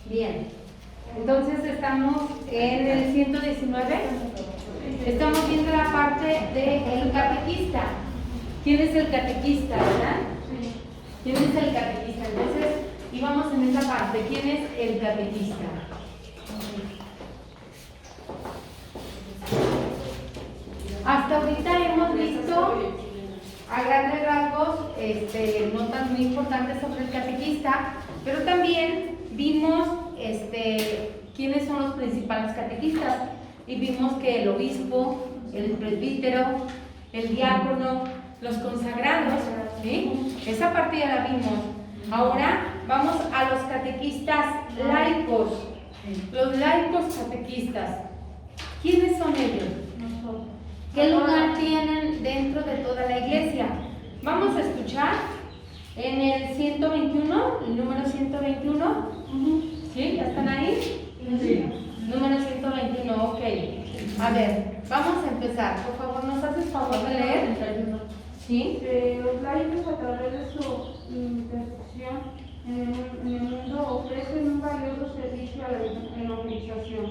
Bien. Entonces estamos en el 119. Estamos viendo la parte del catequista. ¿Quién es el catequista, verdad? ¿Quién es el catequista? Entonces, íbamos en esa parte. ¿Quién es el catequista? Hasta ahorita hemos visto a grandes rasgos notas muy importantes sobre el catequista, pero también vimos quiénes son los principales catequistas y vimos que el obispo, el presbítero, el diácono, los consagrados, ¿sí? Esa parte ya la vimos. Ahora vamos a los catequistas laicos. Los laicos catequistas, ¿quiénes son ellos? ¿Qué lugar tienen dentro de toda la iglesia? Vamos a escuchar en el 121, el número 121. ¿Sí? ¿Ya están ahí? Sí. Número 121, ok. A ver, vamos a empezar. Por favor, ¿nos haces favor de leer? ¿Sí? Los laicos, a través de su intercesión en el mundo, ofrecen un valioso servicio a la evangelización.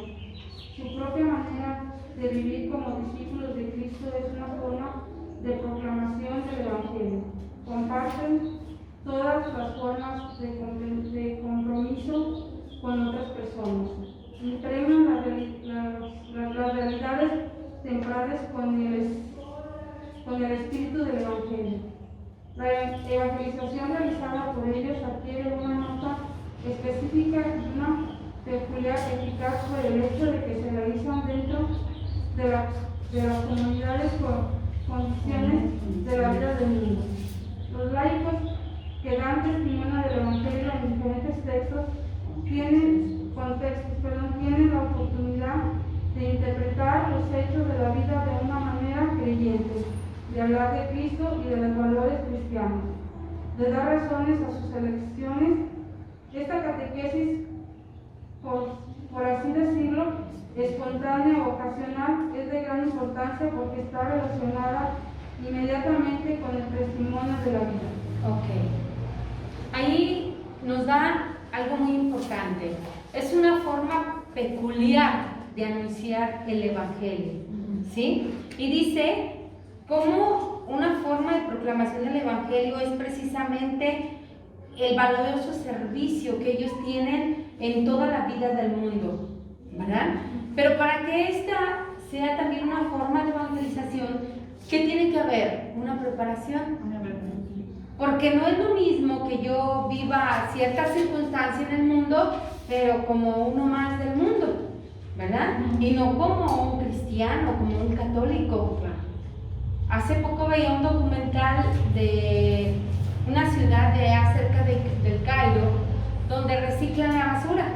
Su propia manera de vivir como discípulos de Cristo es una forma de proclamación del Evangelio. Comparten todas las formas de compromiso con otras personas. Impregnan las realidades temporales con el espíritu del Evangelio. La evangelización realizada por ellos adquiere una nota específica y una peculiar eficaz por el hecho de que se realizan dentro de las comunidades con condiciones de la vida del mundo. Los laicos que dan testimonio del Evangelio en diferentes textos tienen la oportunidad de interpretar los hechos de la vida de una manera creyente, de hablar de Cristo y de los valores cristianos, de dar razones a sus elecciones. Esta catequesis, por así decirlo, espontánea o ocasional, es de gran importancia porque está relacionada inmediatamente con el testimonio de la vida. Ok. Ahí nos da algo muy importante. Es una forma peculiar de anunciar el Evangelio, ¿sí? Y dice cómo una forma de proclamación del Evangelio es precisamente el valioso servicio que ellos tienen en toda la vida del mundo, ¿verdad? Pero para que esta sea también una forma de evangelización, ¿qué tiene que haber? Una preparación. Porque no es lo mismo que yo viva ciertas circunstancias en el mundo, pero como uno más del mundo, ¿verdad? Y no como un cristiano, como un católico. Hace poco veía un documental de una ciudad de cerca del Cairo, donde reciclan la basura,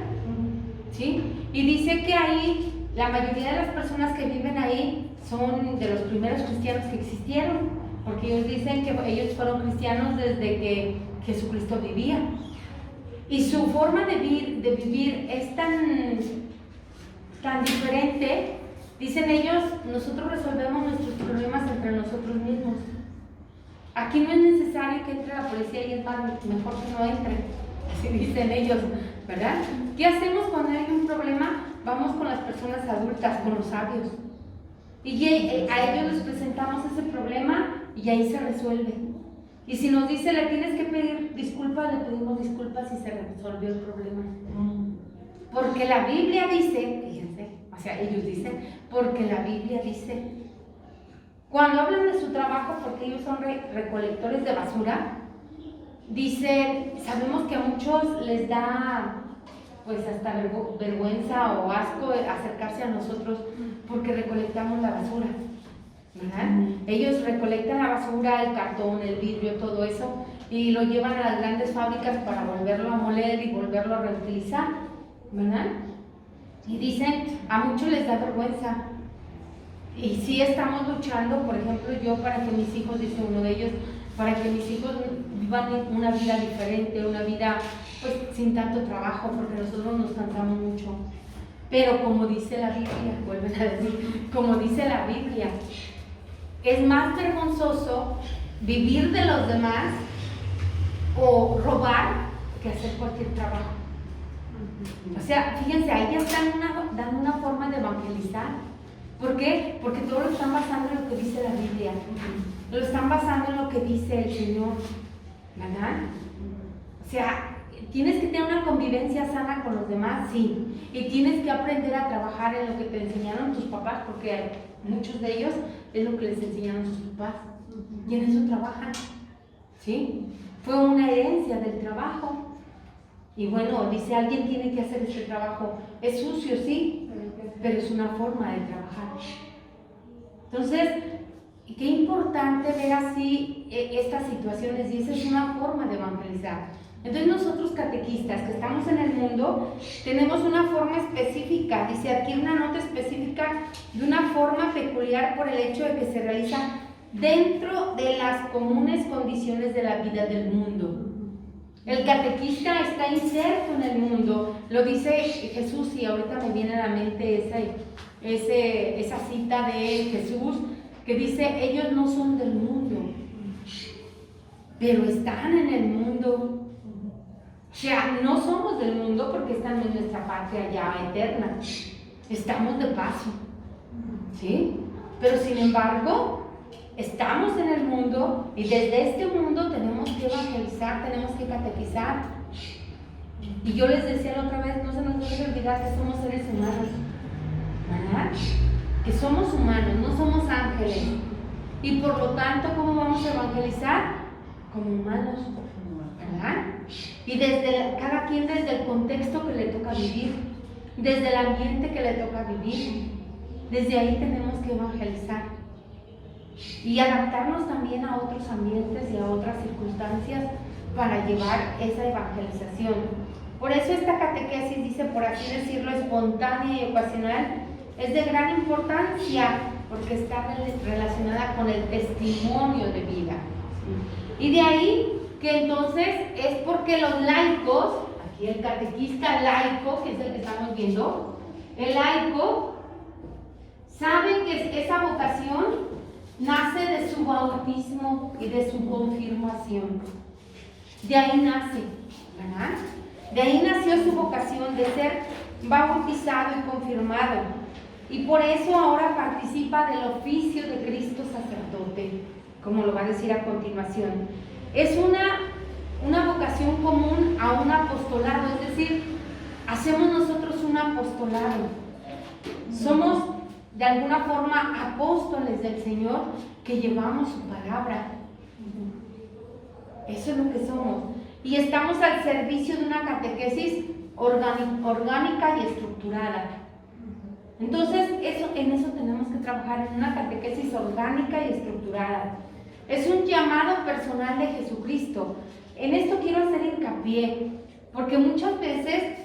¿sí? Y dice que ahí la mayoría de las personas que viven ahí son de los primeros cristianos que existieron, porque ellos dicen que ellos fueron cristianos desde que Jesucristo vivía. Y su forma de vivir es tan diferente. Dicen ellos, nosotros resolvemos nuestros problemas entre nosotros mismos. Aquí no es necesario que entre la policía y es más, mejor que no entre. Así dicen ellos, ¿verdad? ¿Qué hacemos cuando hay un problema? Vamos con las personas adultas, con los sabios. Y a ellos les presentamos ese problema y ahí se resuelve. Y si nos dice, le tienes que pedir disculpas, le pedimos disculpas y se resolvió el problema. Porque la Biblia dice, fíjense, o sea, ellos dicen, porque la Biblia dice. Cuando hablan de su trabajo, porque ellos son recolectores de basura, dicen, sabemos que a muchos les da pues hasta vergüenza o asco acercarse a nosotros porque recolectamos la basura, ¿verdad? Ellos recolectan la basura, el cartón, el vidrio, todo eso, y lo llevan a las grandes fábricas para volverlo a moler y volverlo a reutilizar, ¿verdad? Y dicen, a muchos les da vergüenza. Y sí estamos luchando, por ejemplo, yo para que mis hijos, dice uno de ellos, para que mis hijos vivan una vida diferente, una vida pues sin tanto trabajo, porque nosotros nos cansamos mucho. Pero como dice la Biblia, vuelven a decir, como dice la Biblia, es más vergonzoso vivir de los demás o robar que hacer cualquier trabajo. O sea, fíjense, ahí ya están dando una forma de evangelizar. ¿Por qué? Porque todo lo están basando en lo que dice la Biblia. Lo están basando en lo que dice el Señor, ¿verdad? O sea, tienes que tener una convivencia sana con los demás, sí. Y tienes que aprender a trabajar en lo que te enseñaron tus papás, porque muchos de ellos es lo que les enseñaron sus papás. Y en eso trabajan, ¿sí? Fue una herencia del trabajo. Y bueno, dice, alguien tiene que hacer este trabajo. Es sucio, sí, pero es una forma de trabajar. Entonces, qué importante ver así estas situaciones, y esa es una forma de evangelizar. Entonces nosotros catequistas que estamos en el mundo, tenemos una forma específica, dice, adquiere una nota específica de una forma peculiar por el hecho de que se realiza dentro de las comunes condiciones de la vida del mundo. El catequista está inserto en el mundo, lo dice Jesús, y ahorita me viene a la mente esa cita de Jesús que dice, ellos no son del mundo, pero están en el mundo. O sea, no somos del mundo porque están en nuestra patria ya eterna, estamos de paso, ¿sí? Pero sin embargo, estamos en el mundo y desde este mundo tenemos que evangelizar, tenemos que catequizar. Y yo les decía la otra vez, no se nos debe olvidar que somos seres humanos, ¿verdad? Que somos humanos, no somos ángeles. Y por lo tanto, ¿cómo vamos a evangelizar? Como humanos, ¿verdad? Y cada quien desde el contexto que le toca vivir, desde el ambiente que le toca vivir, desde ahí tenemos que evangelizar. Y adaptarnos también a otros ambientes y a otras circunstancias para llevar esa evangelización. Por eso esta catequesis, dice, por así decirlo, espontánea y ocasional, es de gran importancia porque está relacionada con el testimonio de vida. Y de ahí que entonces es porque los laicos, aquí el catequista laico, que es el que estamos viendo, el laico sabe que esa vocación nace de su bautismo y de su confirmación. De ahí nace, ¿verdad? De ahí nació su vocación de ser bautizado y confirmado. Y por eso ahora participa del oficio de Cristo sacerdote, como lo va a decir a continuación. Es una vocación común a un apostolado, es decir, hacemos nosotros un apostolado. Somos de alguna forma apóstoles del Señor que llevamos su palabra. Eso es lo que somos. Y estamos al servicio de una catequesis orgánica y estructurada. Entonces, en eso tenemos que trabajar, en una catequesis orgánica y estructurada. Es un llamado personal de Jesucristo. En esto quiero hacer hincapié, porque muchas veces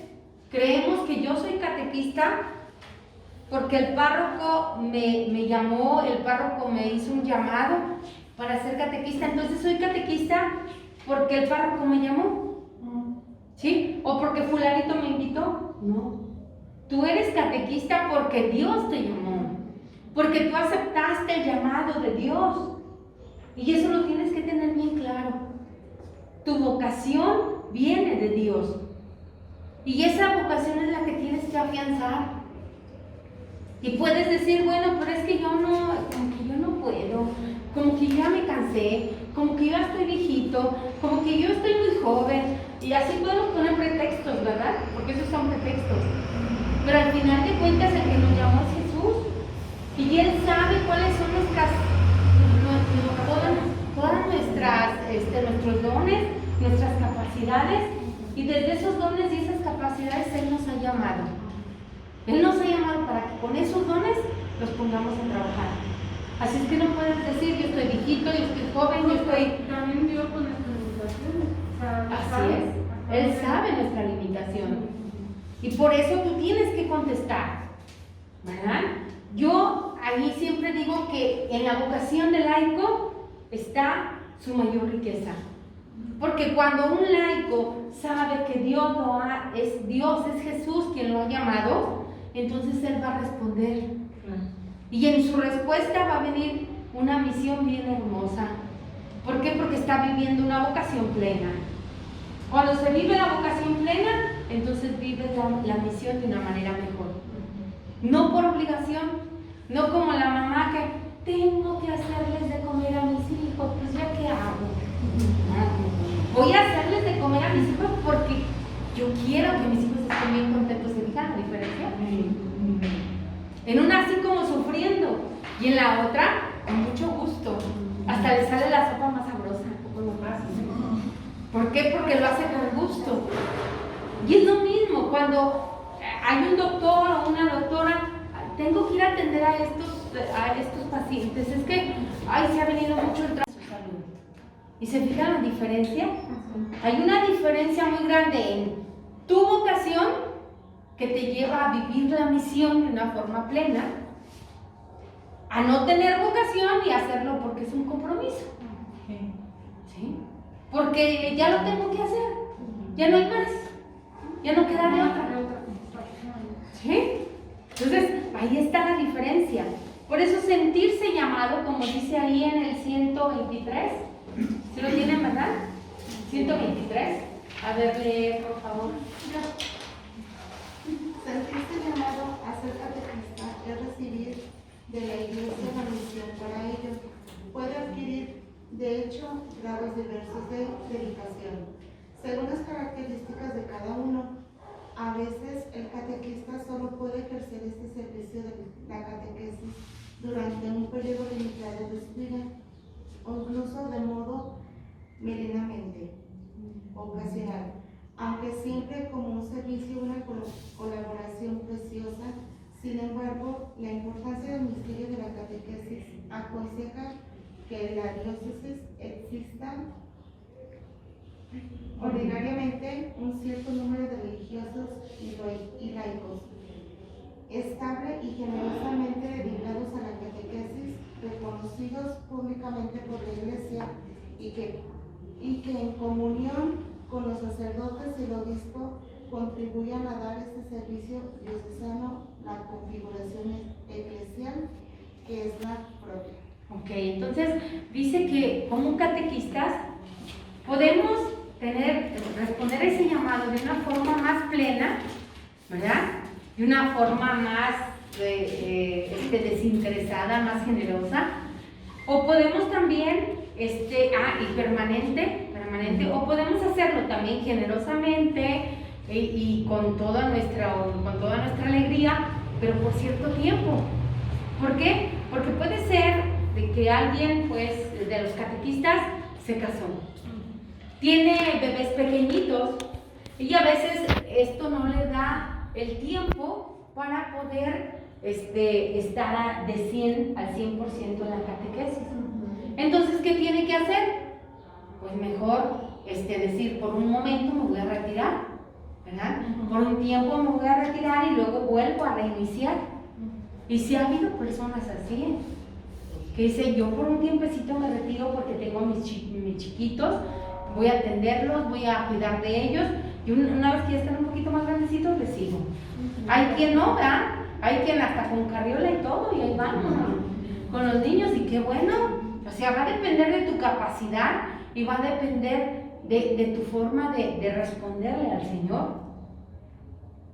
creemos que yo soy catequista porque el párroco me llamó, el párroco me hizo un llamado para ser catequista. Entonces soy catequista porque el párroco me llamó, ¿sí? O porque fulanito me invitó. No. Tú eres catequista porque Dios te llamó, porque tú aceptaste el llamado de Dios. Y eso lo tienes que tener bien claro. Tu vocación viene de Dios. Y esa vocación es la que tienes que afianzar. Y puedes decir, bueno, pero es que yo no puedo, como que ya me cansé, como que ya estoy viejito, como que yo estoy muy joven. Y así podemos poner pretextos, ¿verdad? Porque esos son pretextos. Pero al final de cuentas el que nos llamó es Jesús. Y Él sabe cuáles son todas nuestros dones, nuestras capacidades. Y desde esos dones y esas capacidades Él nos ha llamado. Él nos ha llamado para que con esos dones los pongamos a trabajar. Así es que no puedes decir, yo estoy viejito, yo estoy joven, yo estoy... También Dios con nuestras limitaciones. Así es. Él sabe nuestra limitación. Y por eso tú tienes que contestar, ¿verdad? Yo ahí siempre digo que en la vocación del laico está su mayor riqueza. Porque cuando un laico sabe que Dios es Jesús quien lo ha llamado, entonces él va a responder. Y en su respuesta va a venir una misión bien hermosa. ¿Por qué? Porque está viviendo una vocación plena. Cuando se vive la vocación plena, entonces vives la misión de una manera mejor. No por obligación, no como la mamá que tengo que hacerles de comer a mis hijos, pues ya qué hago. Voy a hacerles de comer a mis hijos porque yo quiero que mis hijos estén bien contentos. ¿Se fijan la diferencia? En una así como sufriendo y en la otra con mucho gusto. Hasta le sale la sopa más sabrosa con los brazos. ¿Por qué? Porque lo hace con gusto. Y es lo mismo cuando hay un doctor o una doctora, tengo que ir a atender a estos pacientes. Es que se ha venido mucho el trabajo de su salud. ¿Y se fijan la diferencia? Hay una diferencia muy grande en tu vocación que te lleva a vivir la misión de una forma plena, a no tener vocación y hacerlo porque es un compromiso. ¿Sí? Porque ya lo tengo que hacer, ya no hay más, ya no queda de otra. ¿Sí? Entonces, ahí está la diferencia. Por eso sentirse llamado, como dice ahí en el 123, ¿sí lo tienen, verdad? 123. A ver, lee, por favor. Sentirse llamado a ser catequista es recibir de la Iglesia la misión para ello. Puede adquirir, de hecho, grados diversos de dedicación, según las características de cada uno. A veces el catequista solo puede ejercer este servicio de la catequesis durante un periodo limitado de su vida, o incluso de modo meramente ocasional, aunque siempre como un servicio, una colaboración preciosa. Sin embargo, la importancia del misterio de la catequesis aconseja que en la diócesis existan ordinariamente un cierto número de religiosos y laicos, estable y generosamente dedicados a la catequesis, reconocidos públicamente por la Iglesia y que en comunión con los sacerdotes y el obispo contribuyan a dar este servicio diocesano, la configuración eclesial que es la propia. Ok, entonces dice que como catequistas podemos responder ese llamado de una forma más plena, ¿verdad? De una forma más desinteresada, más generosa, o podemos también, y permanente, o podemos hacerlo también generosamente y con toda nuestra alegría, pero por cierto tiempo. ¿Por qué? Porque puede ser de que alguien, pues, de los catequistas se casó, tiene bebés pequeñitos y a veces esto no le da el tiempo para poder estar de 100 al 100% en la catequesis. Entonces, ¿qué tiene que hacer? Pues mejor decir, por un momento me voy a retirar, ¿verdad? Por un tiempo me voy a retirar y luego vuelvo a reiniciar. Y si ha habido personas así, que dicen, yo por un tiempecito me retiro porque tengo mis chiquitos, voy a atenderlos, voy a cuidar de ellos, y una vez que ya están un poquito más grandecitos, les sigo. Hay quien no, ¿verdad? Hay quien hasta con carriola y todo, y ahí van con los niños, y qué bueno. O sea, va a depender de tu capacidad y va a depender de tu forma de responderle al Señor.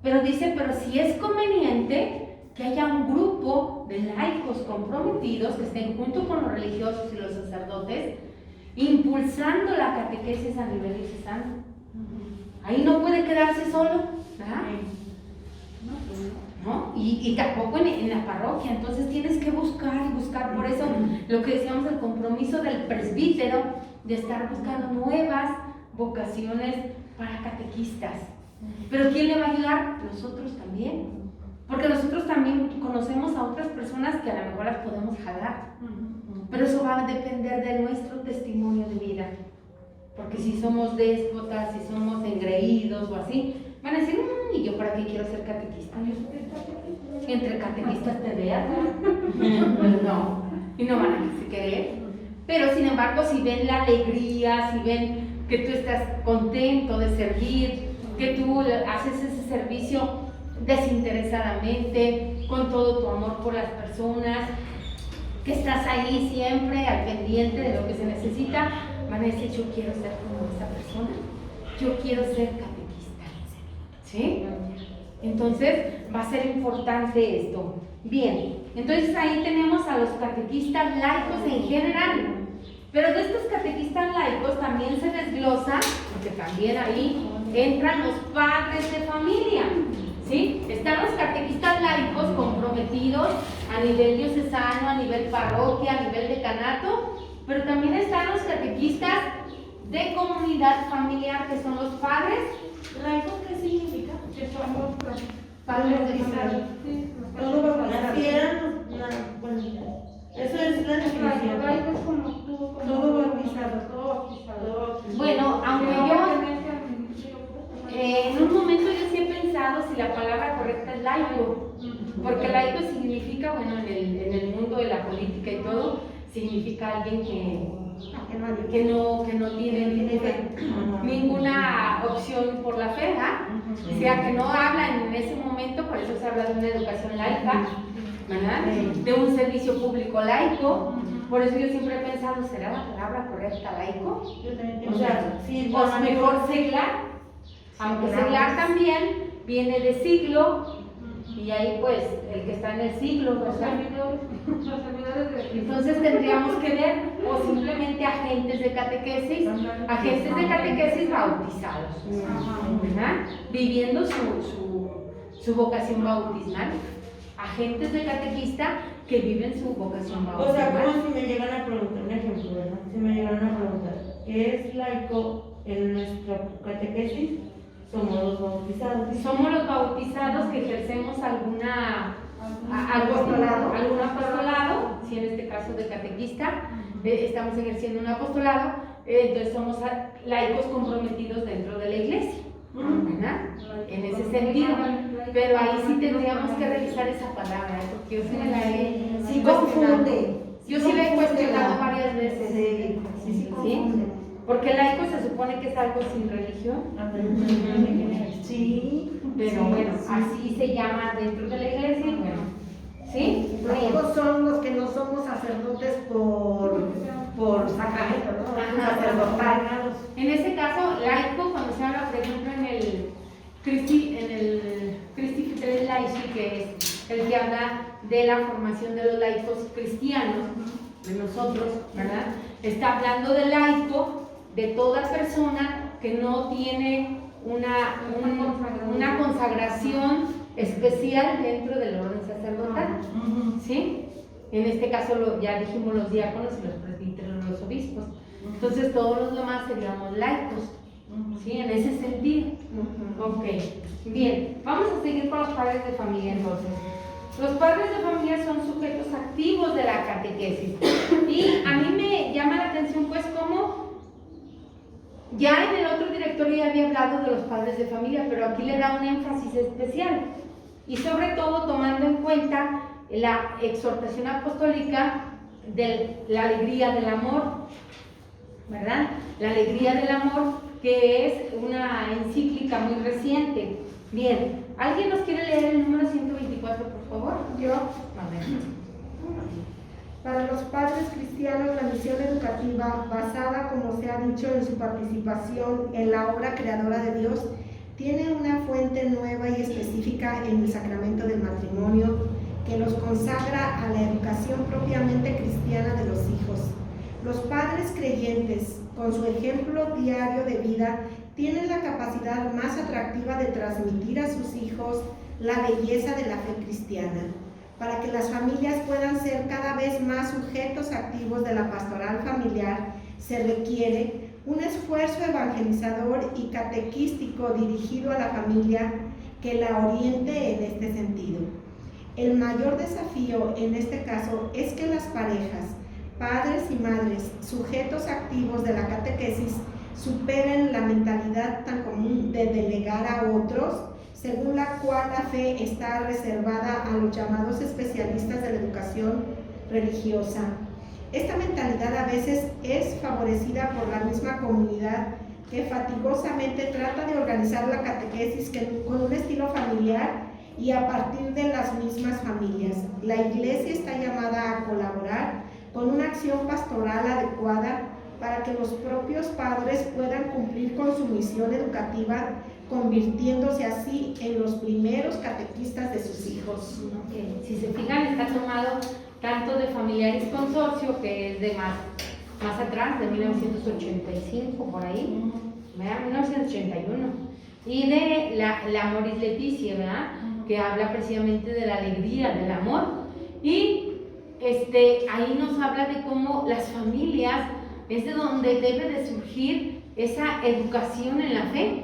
Pero dice, pero si es conveniente que haya un grupo de laicos comprometidos que estén junto con los religiosos y los sacerdotes, impulsando la catequesis a nivel diocesano. Ahí no puede quedarse solo, ¿verdad? ¿No? Y tampoco en la parroquia. Entonces tienes que buscar y buscar. Por eso lo que decíamos, el compromiso del presbítero de estar buscando nuevas vocaciones para catequistas. Pero ¿quién le va a ayudar? Nosotros también. Porque nosotros también conocemos a otras personas que a lo mejor las podemos jalar. Pero eso va a depender de nuestro testimonio de vida. Porque si somos déspotas, si somos engreídos o así, van a decir, ¿y yo para qué quiero ser catequista? Entre catequistas te vean, pues no, y no van a querer. Pero sin embargo, si ven la alegría, si ven que tú estás contento de servir, que tú haces ese servicio desinteresadamente, con todo tu amor por las personas, que estás ahí siempre al pendiente de lo que se necesita, van a decir, yo quiero ser como esa persona. yo quiero ser catequista, ¿sí? Entonces va a ser importante esto. Bien, entonces ahí tenemos a los catequistas laicos en general, pero de estos catequistas laicos también se desglosa, porque también ahí entran los padres de familia, ¿sí? Están los catequistas laicos comprometidos a nivel diocesano, a nivel parroquia, a nivel decanato, pero también están los catequistas de comunidad familiar, que son los padres. ¿Laicos qué significa? Que son los Padres de familia. Sí, Todo bautizado. Bueno, eso es la definición. laico es como tú, como Todo bautizado. todo bautizado. Bueno, aunque en un momento yo sí he pensado si la palabra correcta es laico, porque laico significa, bueno, en el mundo de la política y todo, significa alguien que no tiene ninguna opción por la fe, ¿verdad? O sea, que no habla en ese momento, por eso se habla de una educación laica, ¿verdad? De un servicio público laico. Por eso yo siempre he pensado, ¿será la palabra correcta laico? O sea, sí, O mejor seglar, aunque seglar también viene de siglo, y ahí pues el que está en el siglo, Los ¿verdad? servidores de Cristo. Entonces tendríamos que ver, o simplemente agentes de catequesis bautizados, ¿verdad? Viviendo su vocación bautismal. Agentes de catequista que viven su vocación O sea, bautismal. como si me llegan a preguntar, un ejemplo, ¿verdad? Si me llegan a preguntar, ¿qué es laico en nuestra catequesis? Somos los bautizados. Somos los bautizados que ejercemos algún apostolado, si en este caso de catequista, estamos ejerciendo un apostolado, entonces somos laicos comprometidos dentro de la iglesia, ¿verdad? En ese sentido. Pero ahí sí tendríamos que revisar esa palabra, porque yo sí me la he Sí, cuestionado. confunde. Yo sí la he cuestionado varias veces. Sí, ¿Sí? Porque laico se supone que es algo sin religión. Sí. Pero bueno, así se llama dentro de la iglesia, bueno, ¿sí? Laicos son los que no somos sacerdotes por sacramento, ¿no? Ajá. Sacerdotal. En ese caso, laico, cuando se habla, por ejemplo, en el Christi Fidelis Laici, que es el que habla de la formación de los laicos cristianos, de nosotros, ¿verdad? Está hablando de laico, de toda persona que no tiene una consagración especial dentro del orden sacerdotal, ¿sí? En este caso ya dijimos los diáconos y los presbíteros, los obispos. Entonces todos los demás seríamos laicos, ¿sí? En ese sentido. Ok, bien, vamos a seguir con los padres de familia entonces. Los padres de familia son sujetos activos de la catequesis. Y a mí me llama la atención pues cómo ya en el otro directorio ya había hablado de los padres de familia, pero aquí le da un énfasis especial. Y sobre todo tomando en cuenta la exhortación apostólica de la alegría del amor, ¿verdad? La alegría del amor, que es una encíclica muy reciente. Bien, ¿alguien nos quiere leer el número 124, por favor? Yo, A ver. para los padres cristianos, la misión educativa, basada, como se ha dicho, en su participación en la obra creadora de Dios, tiene una fuente nueva y específica en el sacramento del matrimonio, que los consagra a la educación propiamente cristiana de los hijos. Los padres creyentes, con su ejemplo diario de vida, tienen la capacidad más atractiva de transmitir a sus hijos la belleza de la fe cristiana. Para que las familias puedan ser cada vez más sujetos activos de la pastoral familiar, se requiere un esfuerzo evangelizador y catequístico dirigido a la familia que la oriente en este sentido. El mayor desafío en este caso es que las parejas, padres y madres, sujetos activos de la catequesis, superen la mentalidad tan común de delegar a otros, según la cual la fe está reservada a los llamados especialistas de la educación religiosa. Esta mentalidad a veces es favorecida por la misma comunidad que fatigosamente trata de organizar la catequesis con un estilo familiar y a partir de las mismas familias. La Iglesia está llamada a colaborar con una acción pastoral adecuada para que los propios padres puedan cumplir con su misión educativa, convirtiéndose así en los primeros catequistas de sus hijos. Si se fijan, está tomado tanto de Familiaris Consorcio, que es de más atrás, de 1985, por ahí, ¿verdad? 1981, y de la Amoris Laetitia, ¿verdad? Que habla precisamente de la alegría, del amor, y ahí nos habla de cómo las familias es de donde debe de surgir esa educación en la fe.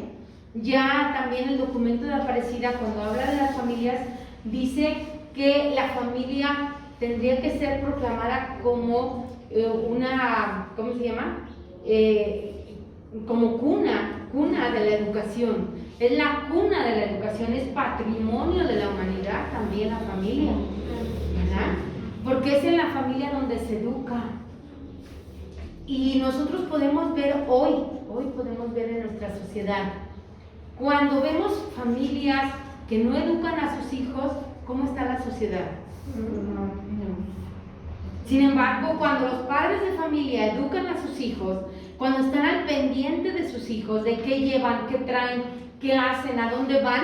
Ya también el documento de Aparecida, cuando habla de las familias, dice que la familia tendría que ser proclamada como una, ¿cómo se llama? Como cuna de la educación. Es la cuna de la educación, es patrimonio de la humanidad también la familia, ¿verdad? Porque es en la familia donde se educa. Y nosotros podemos ver hoy podemos ver en nuestra sociedad, cuando vemos familias que no educan a sus hijos, ¿cómo está la sociedad? Sin embargo, cuando los padres de familia educan a sus hijos, cuando están al pendiente de sus hijos, de qué llevan, qué traen, qué hacen, a dónde van,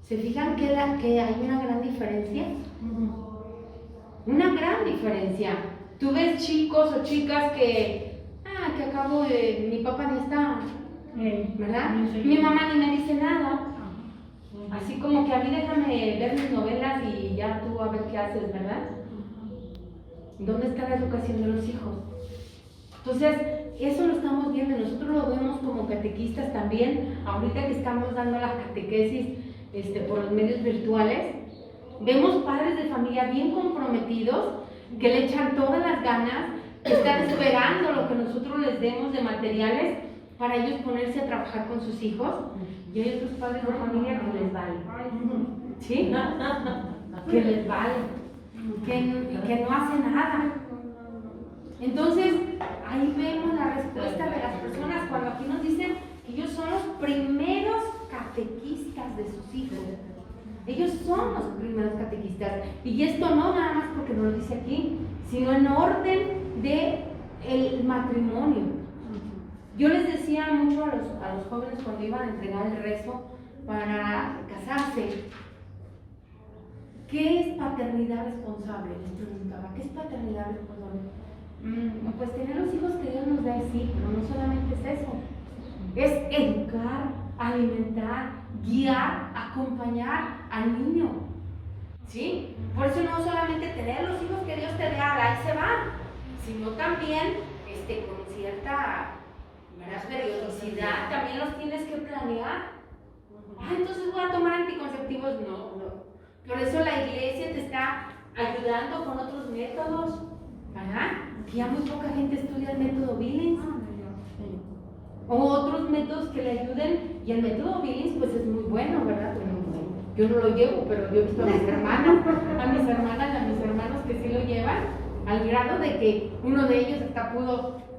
¿se fijan que hay una gran diferencia? Una gran diferencia. Tú ves chicos o chicas que acabo de, mi papá ni está, ¿verdad? Mi mamá ni me dice nada. Así como que a mí déjame ver mis novelas y ya tú a ver qué haces, ¿verdad? ¿Dónde está la educación de los hijos? Entonces, eso lo estamos viendo, nosotros lo vemos como catequistas también, ahorita que estamos dando las catequesis por los medios virtuales, vemos padres de familia bien comprometidos, que le echan todas las ganas, que están esperando lo que nosotros les demos de materiales para ellos ponerse a trabajar con sus hijos, y hay otros padres de familia que les vale, ¿sí? Que les vale, que no hacen nada. Entonces, ahí vemos la respuesta de las personas cuando aquí nos dicen que ellos son los primeros catequistas de sus hijos. Ellos son los primeros catequistas. Y esto no nada más porque nos lo dice aquí, sino en orden del matrimonio. Yo les decía mucho a los jóvenes cuando iban a entregar el rezo para casarse, ¿qué es paternidad responsable? Les preguntaba, ¿qué es paternidad responsable? Pues tener los hijos que Dios nos da, sí, pero no solamente es eso. Es educar, alimentar, guiar, acompañar al niño, ¿sí? Por eso no solamente tener los hijos que Dios te da, ahí se van, sino también con cierta periodicidad, también los tienes que planear. Entonces voy a tomar anticonceptivos, no. Por eso la iglesia te está ayudando con otros métodos, ¿verdad? Que ya muy poca gente estudia el método Billings. O otros métodos que le ayuden, y el método Billings pues es muy bueno, ¿verdad? Yo no lo llevo, pero yo he visto a mis hermanos que sí lo llevan, al grado de que uno de ellos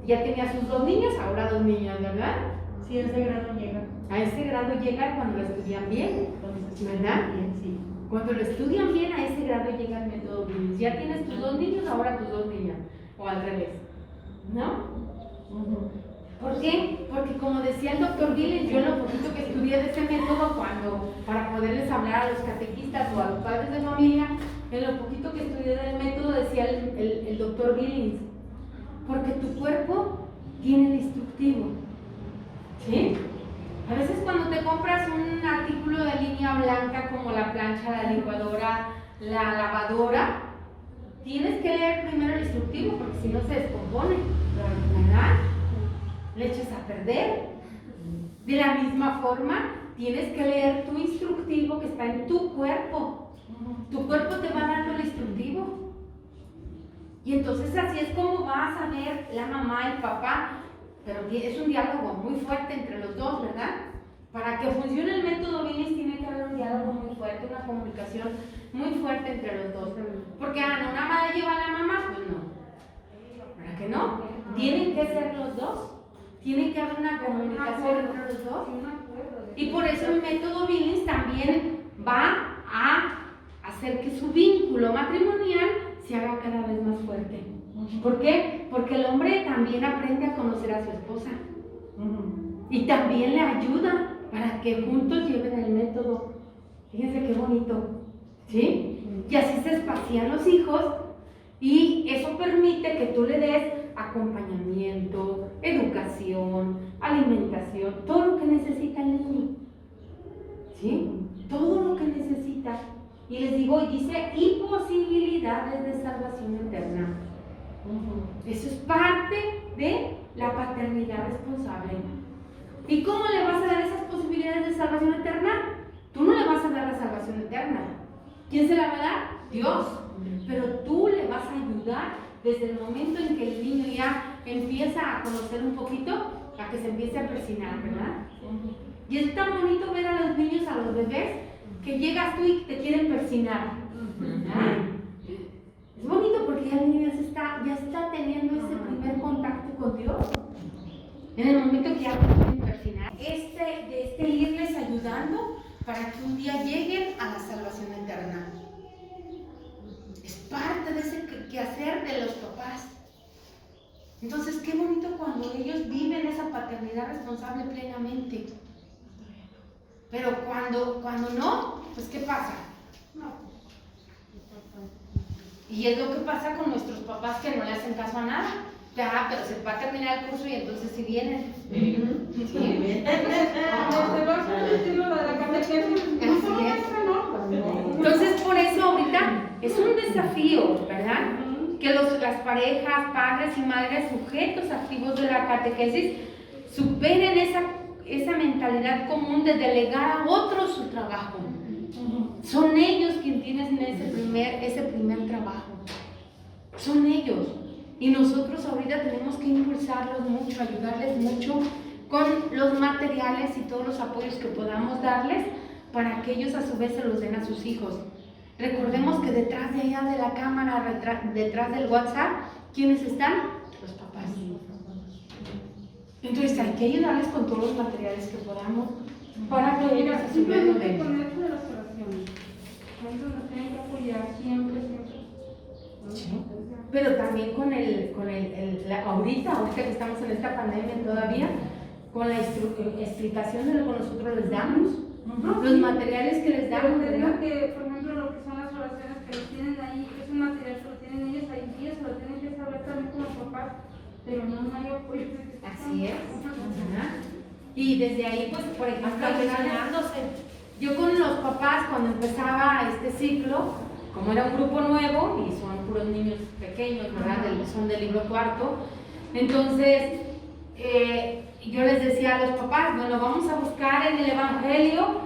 ya tenía sus 2 niños, ahora 2 niñas, ¿verdad? Sí, a ese grado llega. A ese grado llega cuando lo estudian bien, ¿verdad? Sí. Cuando lo estudian bien, a ese grado llega el método Billings. Ya tienes tus 2 niños, ahora tus 2 niñas, o al revés, ¿no? ¿Por qué? Porque como decía el doctor Billings, yo lo poquito que estudié de ese método para poderles hablar a los catequistas o a los padres de familia, en lo poquito que estudié del método decía el doctor Billings, porque tu cuerpo tiene el instructivo, ¿sí? A veces cuando te compras un artículo de línea blanca como la plancha, la licuadora, la lavadora, tienes que leer primero el instructivo porque si no se descompone, ¿verdad? Le echas a perder. De la misma forma, tienes que leer tu instructivo que está en tu cuerpo. Tu cuerpo te va dando el instructivo. Y entonces así es como vas a ver la mamá y el papá, pero es un diálogo muy fuerte entre los dos, ¿verdad? Para que funcione el método Billings tiene que haber un diálogo muy fuerte, una comunicación muy fuerte entre los dos. Porque no, una madre lleva a la mamá, pues no. ¿Verdad que no? Tienen que ser los dos. Tiene que haber una comunicación entre los dos. Y por eso el método Billings también va a hacer que su vínculo matrimonial se haga cada vez más fuerte. ¿Por qué? Porque el hombre también aprende a conocer a su esposa. Y también le ayuda para que juntos lleven el método. Fíjense qué bonito, ¿sí? Y así se espacian los hijos y eso permite que tú le des acompañamiento, educación, alimentación, todo lo que necesita el niño, ¿sí? Todo lo que necesita. Y les digo, y dice, y posibilidades de salvación eterna. Eso es parte de la paternidad responsable. ¿Y cómo le vas a dar esas posibilidades de salvación eterna? Tú no le vas a dar la salvación eterna. ¿Quién se la va a dar? Dios. Pero tú le vas a ayudar desde el momento en que el niño ya empieza a conocer un poquito, a que se empiece a persignar, ¿verdad? Y es tan bonito ver a los niños, a los bebés, que llegas tú y te quieren persignar. Es bonito porque ya el niño ya está teniendo ese primer contacto con Dios. En el momento que ya te quieren persignar, de irles ayudando para que un día lleguen a la salvación eterna. Es parte de ese quehacer de los papás. Entonces, qué bonito cuando ellos viven esa paternidad responsable plenamente. Pero cuando no, pues ¿qué pasa? Y es lo que pasa con nuestros papás que no le hacen caso a nada. Ya, pero se va a terminar el curso y entonces sí vienen. Sí. Entonces, por eso ahorita es un desafío, ¿verdad? Que las parejas, padres y madres sujetos activos de la catequesis superen esa mentalidad común de delegar a otros su trabajo. Son ellos quienes tienen ese primer trabajo. Son ellos. Y nosotros ahorita tenemos que impulsarlos mucho, ayudarles mucho con los materiales y todos los apoyos que podamos darles para que ellos a su vez se los den a sus hijos. Recordemos que detrás de allá de la cámara, detrás del WhatsApp, ¿quiénes están? Los papás. Entonces hay que ayudarles con todos los materiales que podamos para que ellos a su vez lo den. Con esto de las oraciones, nosotros nos tienen que apoyar siempre. Sí. Pero también ahorita que estamos en esta pandemia todavía, con la explicación de lo que nosotros les damos, los materiales que les damos. Pero te digo que, por ejemplo, lo que son las oraciones que los tienen ahí, es un material que lo tienen ellos ahí, y eso lo tienen que saber también con los papás, pero no hay apoyo. Así es. Y desde ahí, pues, por ejemplo, yo con los papás, cuando empezaba este ciclo, como era un grupo nuevo y son puros niños pequeños, ¿verdad? Son del libro cuarto, entonces yo les decía a los papás, bueno, vamos a buscar en el Evangelio,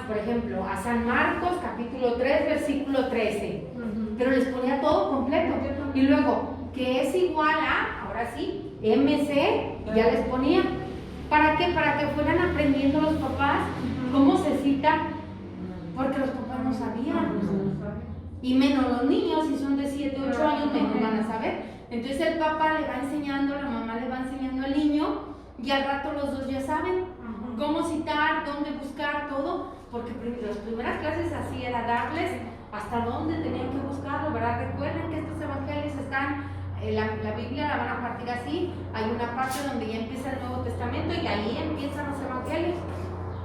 por ejemplo, a San Marcos, capítulo 3, versículo 13, pero les ponía todo completo, y luego, que es igual a, ahora sí, MC, ya les ponía. ¿Para qué? Para que fueran aprendiendo los papás cómo se cita, porque los papás no sabían. Y menos los niños, si son de 7, 8 años, menos van a saber. Entonces el papá le va enseñando, la mamá le va enseñando al niño, y al rato los dos ya saben cómo citar, dónde buscar, todo, porque las primeras clases así era darles hasta dónde tenían que buscarlo, ¿verdad? Recuerden que estos evangelios están, la Biblia la van a partir así, hay una parte donde ya empieza el Nuevo Testamento y ahí empiezan los evangelios.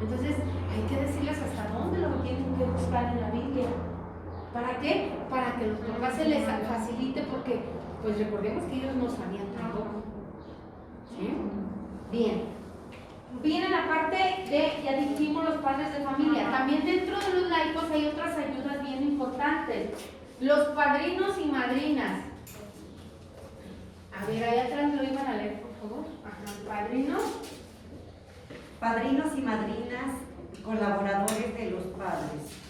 Entonces hay que decirles hasta dónde lo tienen que buscar en la Biblia. ¿Para qué? Para que los papás se les facilite, porque pues recordemos que ellos no sabían tampoco. ¿Sí? Bien. Viene la parte de, ya dijimos, los padres de familia. También dentro de los laicos hay otras ayudas bien importantes. Los padrinos y madrinas. A ver, ahí atrás lo iban a leer, por favor. Ajá. Padrinos y madrinas, colaboradores de los padres.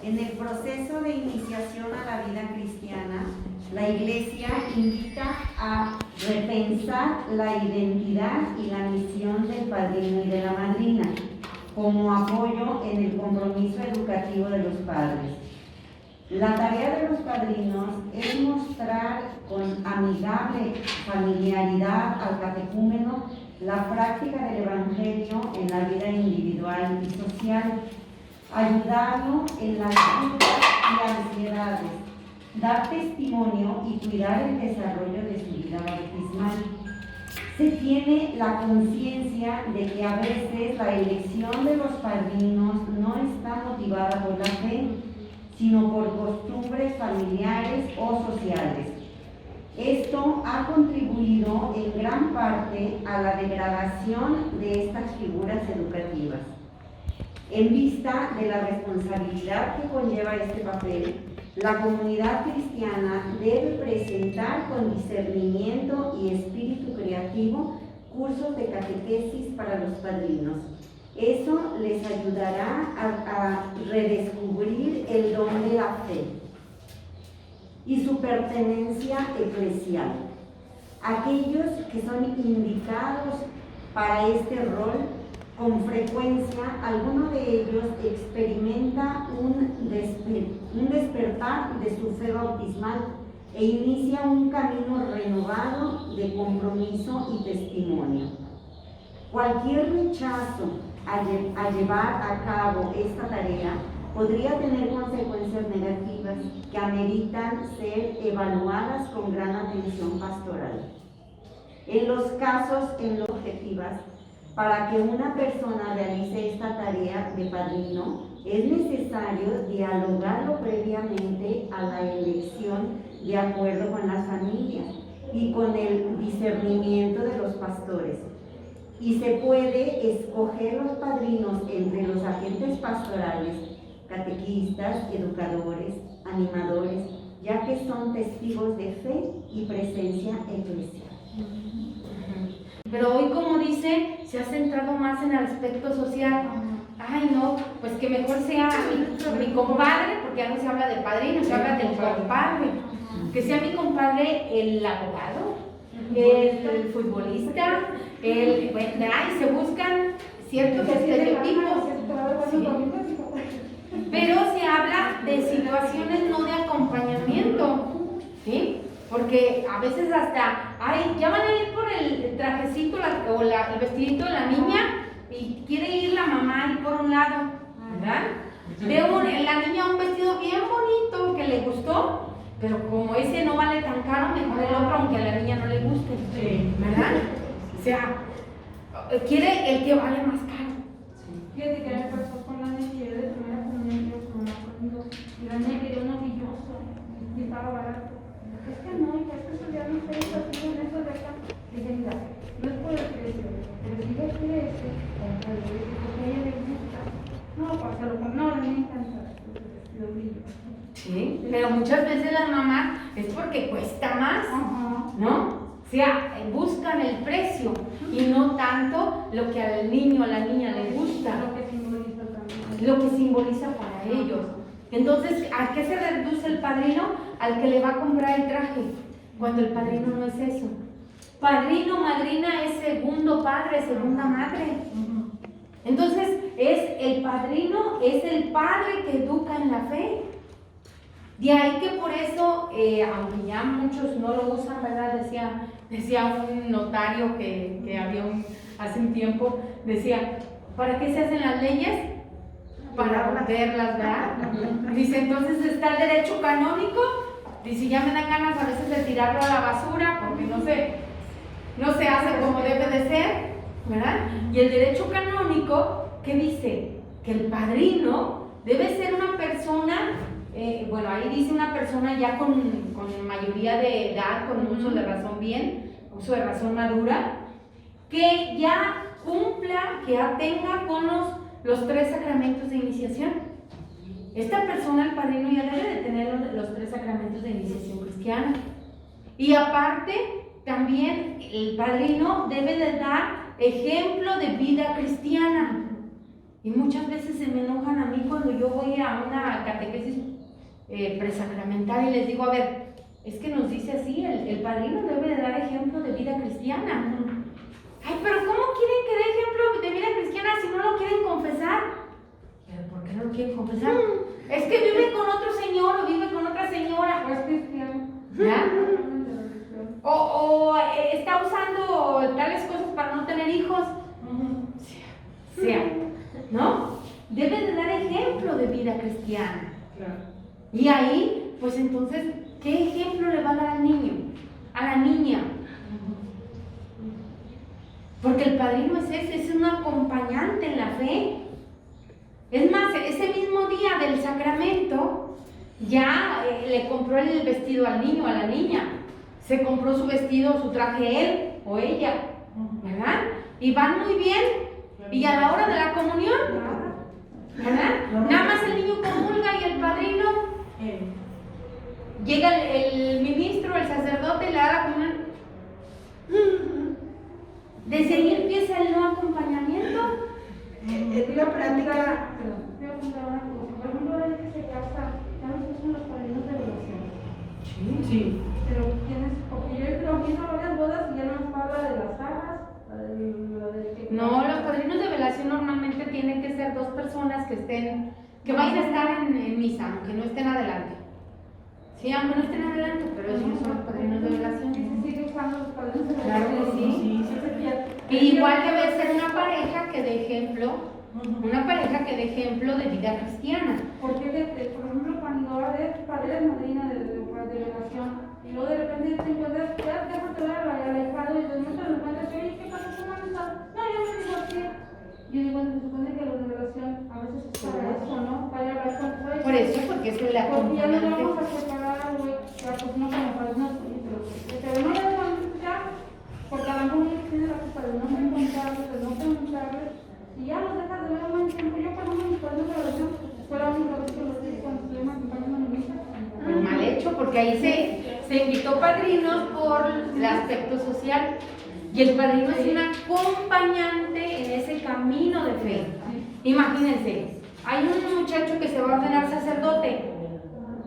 En el proceso de iniciación a la vida cristiana, la Iglesia invita a repensar la identidad y la misión del padrino y de la madrina como apoyo en el compromiso educativo de los padres. La tarea de los padrinos es mostrar con amigable familiaridad al catecúmeno la práctica del Evangelio en la vida individual y social, ayudarlo en las dudas y ansiedades, dar testimonio y cuidar el desarrollo de su vida bautismal. Se tiene la conciencia de que a veces la elección de los padrinos no está motivada por la fe, sino por costumbres familiares o sociales. Esto ha contribuido en gran parte a la degradación de estas figuras educativas. En vista de la responsabilidad que conlleva este papel, la comunidad cristiana debe presentar con discernimiento y espíritu creativo cursos de catequesis para los padrinos. Eso les ayudará a redescubrir el don de la fe y su pertenencia eclesial. Aquellos que son indicados para este rol, con frecuencia alguno de ellos experimenta un despertar de su fe bautismal e inicia un camino renovado de compromiso y testimonio. Cualquier rechazo a llevar a cabo esta tarea podría tener consecuencias negativas que ameritan ser evaluadas con gran atención pastoral. En los casos en los objetivas, para que una persona realice esta tarea de padrino, es necesario dialogarlo previamente a la elección de acuerdo con las familias y con el discernimiento de los pastores. Y se puede escoger los padrinos entre los agentes pastorales, catequistas, educadores, animadores, ya que son testigos de fe y presencia eclesial. Pero hoy, como dice, se ha centrado más en el aspecto social. Ay, no, pues que mejor sea mi compadre, porque ya no se habla de padrino, se habla del compadre. Que sea mi compadre el abogado, el futbolista, y se buscan ciertos estereotipos. Sí. Pero se habla de situaciones no de acompañamiento, ¿sí? Porque a veces hasta, ya van a ir por el trajecito el vestidito de la niña y quiere ir la mamá y por un lado, ¿verdad? Veo la niña un vestido bien bonito que le gustó, pero como ese no vale tan caro, mejor el otro aunque a la niña no le guste, ¿verdad? O sea, quiere el que vale más caro. Fíjate que me pasó con la niña, yo de primera comunión, yo con una conmigo, y la niña quería uno brilloso, y estaba barato. Es que no, hija, es que eso ya no se hizo así en eso de acá. Dije, mira, no es por el precio, pero si ella quiere ese, porque a ella le gusta. No, pásalo con, no, le encanta lo brillo. Sí, pero muchas veces las mamás es porque cuesta más, ¿no? O sea, buscan el precio y no tanto lo que al niño o a la niña le gusta, Lo que simboliza también. lo que simboliza para ellos. Entonces, ¿a qué se reduce el padrino? Al que le va a comprar el traje, cuando el padrino no es eso. Padrino, madrina es segundo padre, segunda madre. Entonces, el padrino es el padre que educa en la fe. De ahí que por eso, aunque ya muchos no lo usan, ¿verdad? Decía un notario que había hace un tiempo, decía, ¿para qué se hacen las leyes? Para romperlas, ¿verdad? Dice, entonces está el derecho canónico, dice, ya me dan ganas a veces de tirarlo a la basura porque no se hace como debe de ser, ¿verdad? Y el derecho canónico, ¿qué dice? Que el padrino debe ser una persona, ahí dice una persona ya con mayoría de edad, con uso de razón uso de razón madura, que ya cumpla, que ya tenga con los 3 sacramentos de iniciación. Esta persona, el padrino, ya debe de tener los 3 sacramentos de iniciación cristiana. Y aparte, también el padrino debe de dar ejemplo de vida cristiana. Y muchas veces se me enojan a mí cuando yo voy a una catequesis presacramental y les digo, a ver, es que nos dice así, el padrino debe de dar ejemplo de vida cristiana. Ay, pero ¿cómo quieren que dé ejemplo de vida cristiana si no lo quieren confesar? ¿Pero por qué no lo quieren confesar? Es que vive con otro señor o vive con otra señora. Pues cristiano. ¿Ya? O está usando tales cosas para no tener hijos. O sea, ¿no? Debe de dar ejemplo de vida cristiana. Y ahí, pues entonces, ¿qué ejemplo le va a dar al niño, a la niña? Porque el padrino es ese, es un acompañante en la fe. Es más, ese mismo día del sacramento, ya le compró el vestido al niño, a la niña. Se compró su vestido, su traje él o ella, ¿verdad? Y van muy bien. Y a la hora de la comunión, ¿verdad? Nada más el niño comulga y el padrino, llega el ministro, el sacerdote y le da la comunión. Desde ahí empieza el no acompañamiento. En una práctica. Voy a contar una cosa. Por ejemplo, el que se casa, ya no se usan los padrinos de relación. Sí. Pero tienes, porque yo he visto varias bodas y ya no nos habla de las arras. No, los padrinos de velación normalmente tienen que ser dos personas que estén, que vayan a estar en misa, aunque no estén adelante. Sí, aunque no estén adelante, pero esos no son los padrinos de velación. Se sigue usando los padrinos de Claro velación. que sí. Sí, se pierde. Y igual debe ser una pareja que dé ejemplo, de vida cristiana. Porque, por ejemplo, cuando eres madrina de velación, y luego de repente te encuentras, ya te lo alejado y de momento lo encuentras, oye, ¿qué pasó? ¿Cómo han estado? No, yo me divorcié. Yo digo, se supone que los de relación a veces es para eso, ¿no? Para hablar con tu Por eso, porque eso le porque ya no acompañante. vamos a separar, güey, ya pues no como para no, pero no le vamos a escuchar, porque a lo mejor uno tiene la culpa de no encontrarles, de no preguntarles, y ya los dejas de ver un buen tiempo. Yo cuando me encuentro en relación, fue la única vez que los vi cuando estuvieron acompañando a mi hija. Pues mal hecho, porque ahí se invitó padrinos por el aspecto social. Y el padrino es un acompañante en ese camino de fe. Imagínense, hay un muchacho que se va a ordenar sacerdote.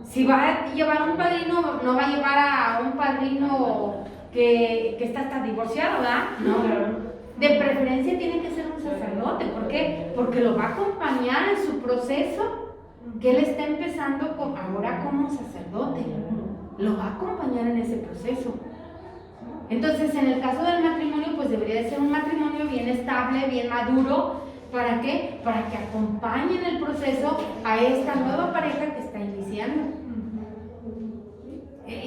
Si va a llevar un padrino, no va a llevar a un padrino que está hasta divorciado, ¿verdad? No. De preferencia tiene que ser un sacerdote. ¿Por qué? Porque lo va a acompañar en su proceso que él está empezando ahora como sacerdote. Lo va a acompañar en ese proceso. Entonces, en el caso del matrimonio, pues debería de ser un matrimonio bien estable, bien maduro. ¿Para qué? Para que acompañen el proceso a esta nueva pareja que está iniciando.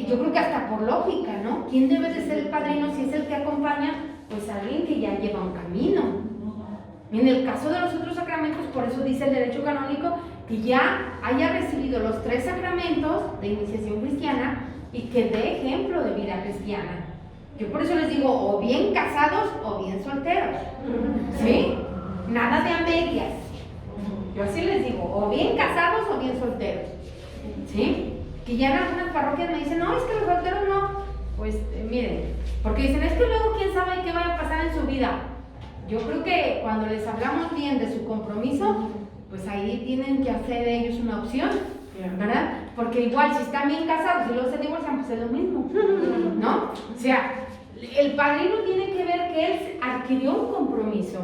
Yo creo que hasta por lógica, ¿no? ¿Quién debe de ser el padrino si es el que acompaña? Pues alguien que ya lleva un camino. En el caso de los otros sacramentos, por eso dice el derecho canónico, que ya haya recibido los 3 sacramentos de iniciación cristiana y que dé ejemplo de vida cristiana. Yo por eso les digo, o bien casados o bien solteros, ¿sí? Nada de a medias. Yo así les digo, o bien casados o bien solteros, ¿sí? Que ya en algunas parroquias me dicen, no, es que los solteros no. Pues miren, porque dicen, es que luego quién sabe qué vaya a pasar en su vida. Yo creo que cuando les hablamos bien de su compromiso, pues ahí tienen que hacer ellos una opción, ¿verdad? Porque igual si están bien casados y luego se divorcian, pues es lo mismo, ¿no? O sea, el padrino tiene que ver que él adquirió un compromiso.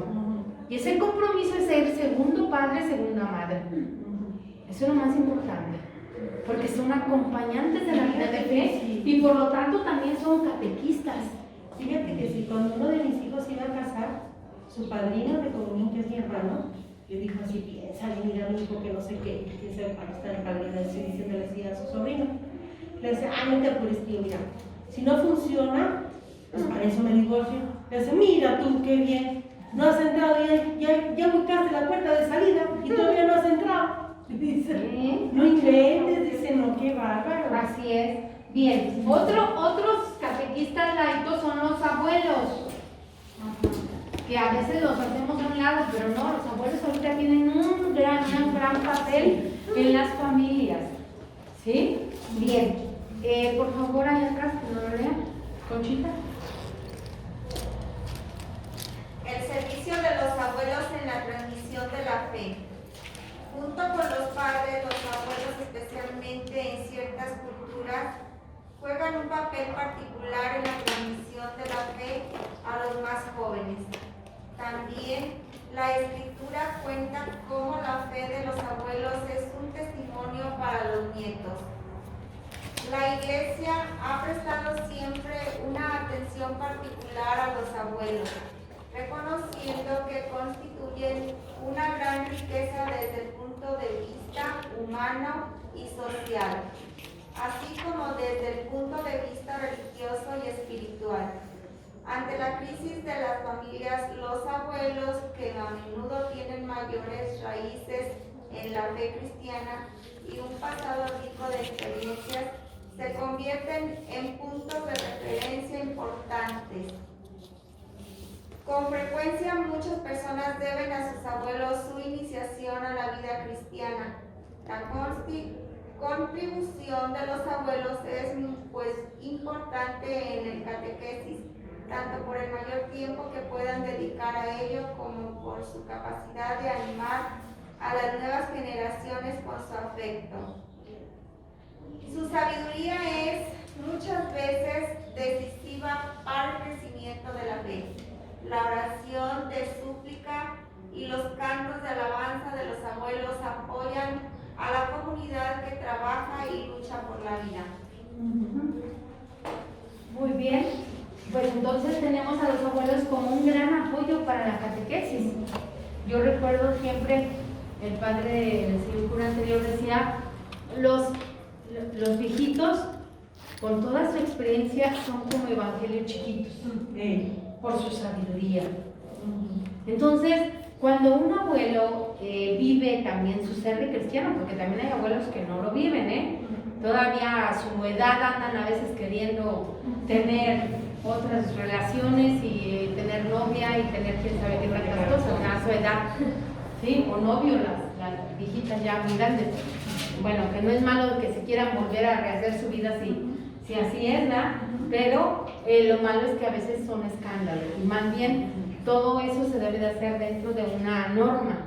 Y ese compromiso es ser segundo padre, segunda madre. Eso es lo más importante. Porque son acompañantes de la vida de fe y por lo tanto también son catequistas. Fíjate que si cuando uno de mis hijos iba a casar, su padrino de comunión, que es mi hermano, le dijo así, piensa, mira mi hijo que no sé qué, que se va a estar el padrino, así diciéndole así a su sobrino. Le dice, no te apures, tío, mira, si no funciona, pues para eso me divorcio. Le dice, mira tú, qué bien, no has entrado, ya buscaste la puerta de salida y todavía no has entrado. Dice, no inventes, dice, no, qué bárbaro. Así es. Bien, otros catequistas laicos son los abuelos, que a veces los hacemos de un lado, pero no, los abuelos ahorita tienen un gran papel en las familias. ¿Sí? Bien. Por favor, ahí atrás, que no lo lean. Conchita. El servicio de los abuelos en la transmisión de la fe. Junto con los padres, los abuelos, especialmente en ciertas culturas, juegan un papel particular en la transmisión de la fe a los más jóvenes. También la Escritura cuenta cómo la fe de los abuelos es un testimonio para los nietos. La Iglesia ha prestado siempre una atención particular a los abuelos, reconociendo que constituyen una gran riqueza desde el punto de vista humano y social. así como desde el punto de vista religioso y espiritual. Ante la crisis de las familias, los abuelos, que a menudo tienen mayores raíces en la fe cristiana y un pasado rico de experiencias, se convierten en puntos de referencia importantes. Con frecuencia muchas personas deben a sus abuelos su iniciación a la vida cristiana. La contribución de los abuelos es pues importante en el catequesis, tanto por el mayor tiempo que puedan dedicar a ello como por su capacidad de animar a las nuevas generaciones con su afecto. Su sabiduría es muchas veces decisiva para el crecimiento de la fe. La oración de súplica y los cantos de alabanza de los abuelos apoyan a la comunidad que trabaja y lucha por la vida. Muy bien, pues entonces tenemos a los abuelos como un gran apoyo para la catequesis. Yo recuerdo siempre, el padre del señor cura anterior decía, los viejitos con toda su experiencia son como evangelios chiquitos, por su sabiduría. Entonces, cuando un abuelo vive también su ser de cristiano, porque también hay abuelos que no lo viven, todavía a su edad andan a veces queriendo tener otras relaciones y tener novia y tener quién sabe qué tantas cosas a su edad, ¿sí? O novio, las viejitas ya muy grandes. Bueno, que no es malo que se quieran volver a rehacer su vida si así es, ¿verdad? Pero lo malo es que a veces son escándalos, y más bien todo eso se debe de hacer dentro de una norma,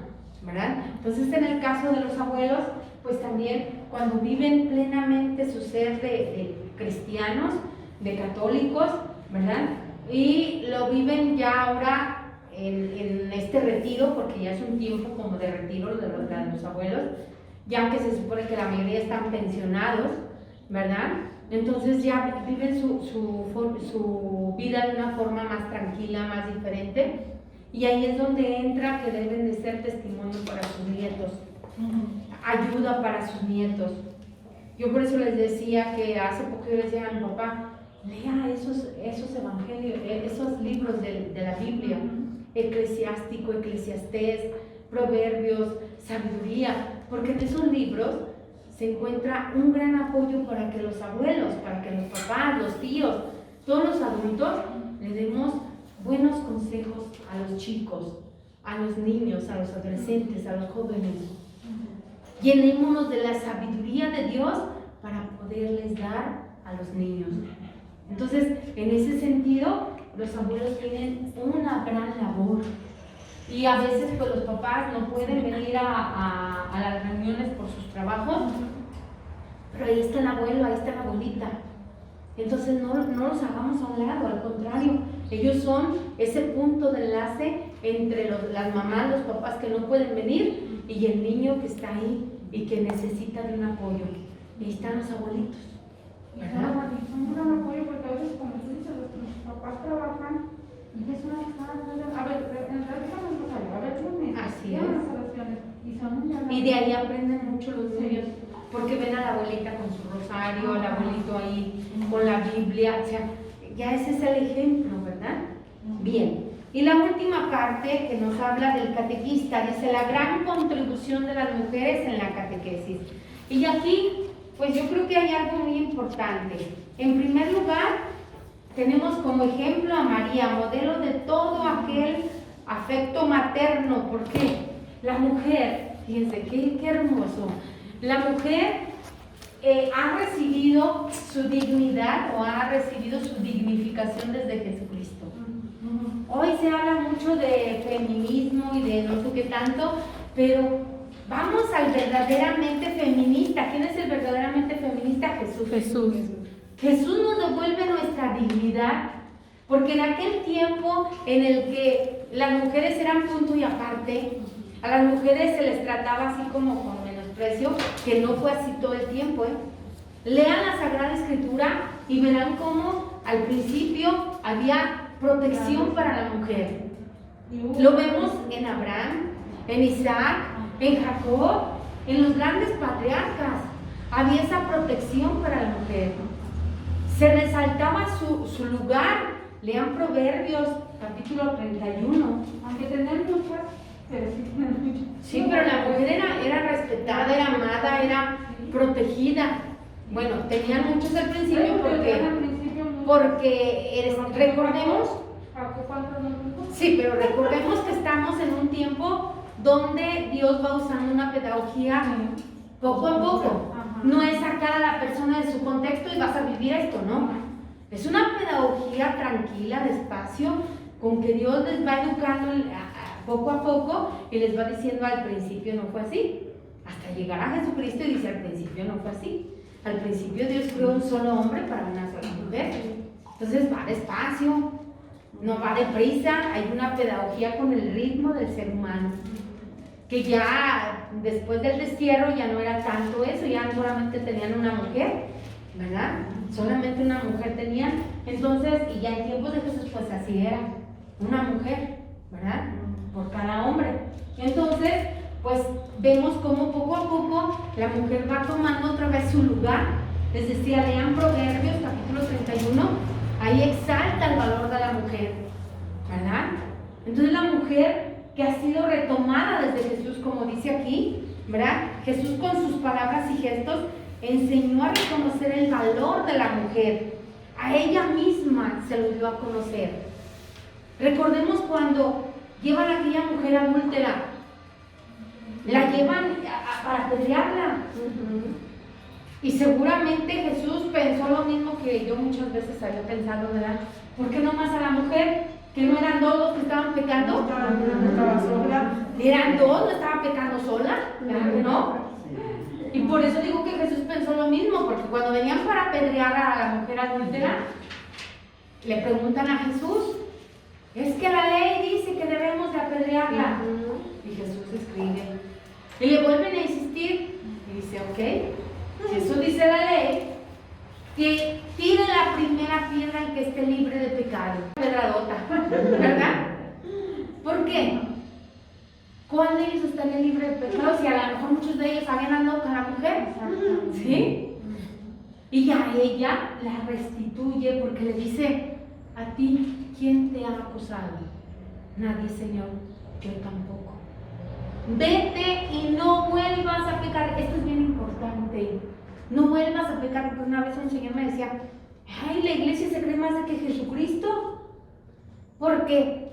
¿verdad? Entonces, en el caso de los abuelos, pues también cuando viven plenamente su ser de cristianos, de católicos, ¿verdad? Y lo viven ya ahora en este retiro, porque ya es un tiempo como de retiro de los abuelos, ya aunque se supone que la mayoría están pensionados, ¿verdad? Entonces ya viven su vida de una forma más tranquila, más diferente, y ahí es donde entra que deben de ser testimonio para sus nietos, ayuda para sus nietos. Yo por eso les decía que hace poco yo les decía a mi papá, lea esos evangelios, esos libros de la Biblia, Eclesiástico, Eclesiastés, Proverbios, Sabiduría, porque en esos libros se encuentra un gran apoyo para que los abuelos, para que los papás, los tíos, todos los adultos le demos buenos consejos a los chicos, a los niños, a los adolescentes, a los jóvenes. Llenémonos de la sabiduría de Dios para poderles dar a los niños. Entonces, en ese sentido, los abuelos tienen una gran labor. Y a veces pues los papás no pueden venir a las reuniones por sus trabajos, pero ahí está el abuelo, ahí está la abuelita. Entonces no los hagamos a un lado, al contrario, ellos son ese punto de enlace entre las mamás, los papás que no pueden venir y el niño que está ahí y que necesita de un apoyo. Y ahí están los abuelitos, ¿verdad? Son un gran apoyo porque a veces, como tú dices, los papás trabajan. Y es una a ver, en realidad no es a ver, así es. es. Las oraciones, y son Y de ahí aprenden mucho los niños, porque ven a la abuelita con su rosario, al abuelito ahí con la Biblia, o sea, ya ese es el ejemplo, ¿verdad? Bien. Y la última parte que nos habla del catequista, dice la gran contribución de las mujeres en la catequesis. Y aquí, pues yo creo que hay algo muy importante. En primer lugar, tenemos como ejemplo a María, modelo de todo aquel afecto materno, porque la mujer, fíjense, qué hermoso, la mujer ha recibido su dignidad o ha recibido su dignificación desde Jesucristo. Hoy se habla mucho de feminismo y de no sé qué tanto, pero vamos al verdaderamente feminista. ¿Quién es el verdaderamente feminista? Jesús. Jesús nos devuelve nuestra dignidad, porque en aquel tiempo en el que las mujeres eran punto y aparte, a las mujeres se les trataba así como con menosprecio, que no fue así todo el tiempo. Lean la Sagrada Escritura y verán cómo al principio había protección para la mujer. Lo vemos en Abraham, en Isaac, en Jacob, en los grandes patriarcas. había esa protección para la mujer. Se resaltaba su lugar. Lean Proverbios, capítulo 31. Aunque tener muchas, pero sí tener muchas. Sí, pero la mujer era respetada, era amada, era protegida. Bueno, tenían muchos al principio porque recordemos, sí, pero recordemos que estamos en un tiempo donde Dios va usando una pedagogía poco a poco. No es sacar a la persona de su contexto y vas a vivir esto, ¿no? Es una pedagogía tranquila, despacio, con que Dios les va educando poco a poco y les va diciendo al principio no fue así. Hasta llegar a Jesucristo y dice al principio no fue así. Al principio Dios creó un solo hombre para una sola mujer. Entonces va despacio, no va deprisa, hay una pedagogía con el ritmo del ser humano. Que ya después del destierro ya no era tanto eso, ya solamente tenían una mujer, ¿verdad? Solamente una mujer tenían. Entonces, y ya en tiempos de Jesús pues así era, una mujer, ¿verdad? Por cada hombre. Entonces, pues vemos cómo poco a poco la mujer va tomando otra vez su lugar. Les decía, lean Proverbios capítulo 31, ahí exalta el valor de la mujer, ¿verdad? Entonces la mujer que ha sido retomada desde Jesús, como dice aquí, ¿verdad? Jesús con sus palabras y gestos enseñó a reconocer el valor de la mujer. A ella misma se lo dio a conocer. Recordemos cuando llevan a aquella mujer adúltera, la llevan para apedrearla. Y seguramente Jesús pensó lo mismo que yo muchas veces había pensado, ¿verdad? ¿Por qué no más a la mujer? ¿Que no eran dos los que estaban pecando? No estaba sola. ¿Eran dos? ¿No estaba pecando sola? ¿Verdad que no? Y por eso digo que Jesús pensó lo mismo, porque cuando venían para apedrear a la mujer adúltera, le preguntan a Jesús, es que la ley dice que debemos de apedrearla. Y Jesús escribe. Y le vuelven a insistir. Y dice, ok, si eso dice la ley, que tire la primera piedra el que esté libre de pecado. Pedradota, ¿verdad? ¿Por qué? ¿Cuál de ellos estaría libre de pecado si a lo mejor muchos de ellos habían andado con la mujer? ¿Sí? Y a ella la restituye porque le dice, a ti, ¿quién te ha acusado? Nadie, Señor, yo tampoco. Vete y no vuelvas a pecar. Esto es bien importante. No vuelvas a pecar, porque una vez un señor me decía, ay, la iglesia se cree más de que Jesucristo. Porque,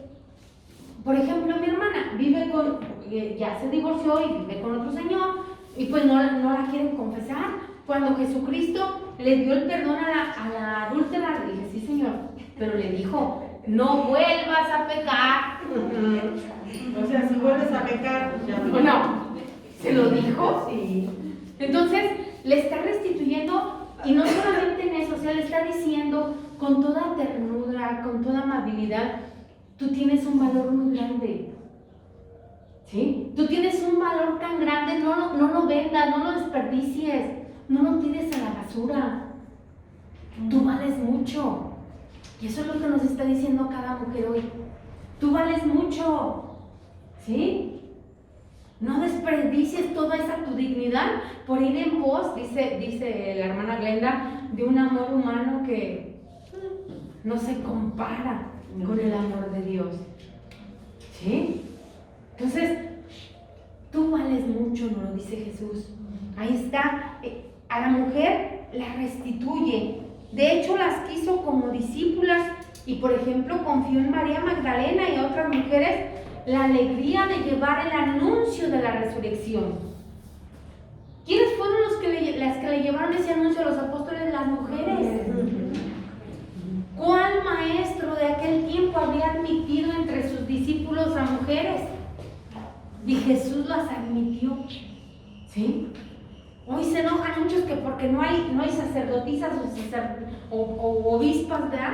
por ejemplo, mi hermana vive con, ya se divorció y vive con otro señor, y pues no la quieren confesar. Cuando Jesucristo le dio el perdón a la adúltera, le dije, sí, Señor, pero le dijo, no vuelvas a pecar. O sea, si vuelves a pecar, ya no. Bueno, ¿se lo dijo? Sí. Entonces, le está restituyendo, y no solamente en eso, o sea, le está diciendo con toda ternura, con toda amabilidad, tú tienes un valor muy grande. ¿Sí? Tú tienes un valor tan grande, no lo vendas, no lo desperdicies, no lo tires a la basura. Tú vales mucho. Y eso es lo que nos está diciendo cada mujer hoy. Tú vales mucho. ¿Sí? No desperdicies toda esa tu dignidad por ir en pos, dice la hermana Glenda, de un amor humano que no se compara con el amor de Dios. ¿Sí? Entonces, tú vales mucho, nos lo dice Jesús. Ahí está. A la mujer la restituye. De hecho, las quiso como discípulas y, por ejemplo, confió en María Magdalena y otras mujeres la alegría de llevar el anuncio de la resurrección. ¿Quiénes fueron las que le llevaron ese anuncio a los apóstoles? Las mujeres. ¿Cuál maestro de aquel tiempo había admitido entre sus discípulos a mujeres? Y Jesús las admitió. ¿Sí? Hoy se enojan muchos que porque no hay sacerdotisas o obispas, ¿verdad?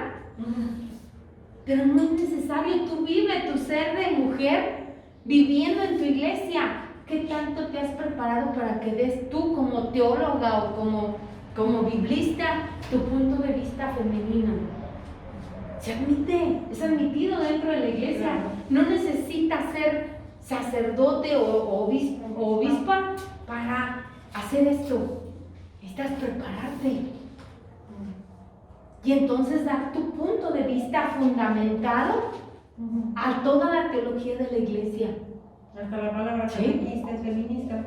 Pero no es necesario. Tú vive tu ser de mujer viviendo en tu iglesia. ¿Qué tanto te has preparado para que des tú como teóloga o como biblista tu punto de vista femenino? Se admite, es admitido dentro de la iglesia. No necesitas ser sacerdote o obispa para hacer esto. necesitas prepararte. Y entonces dar tu punto de vista fundamentado a toda la teología de la iglesia. Hasta la palabra Sí. catequista es feminista.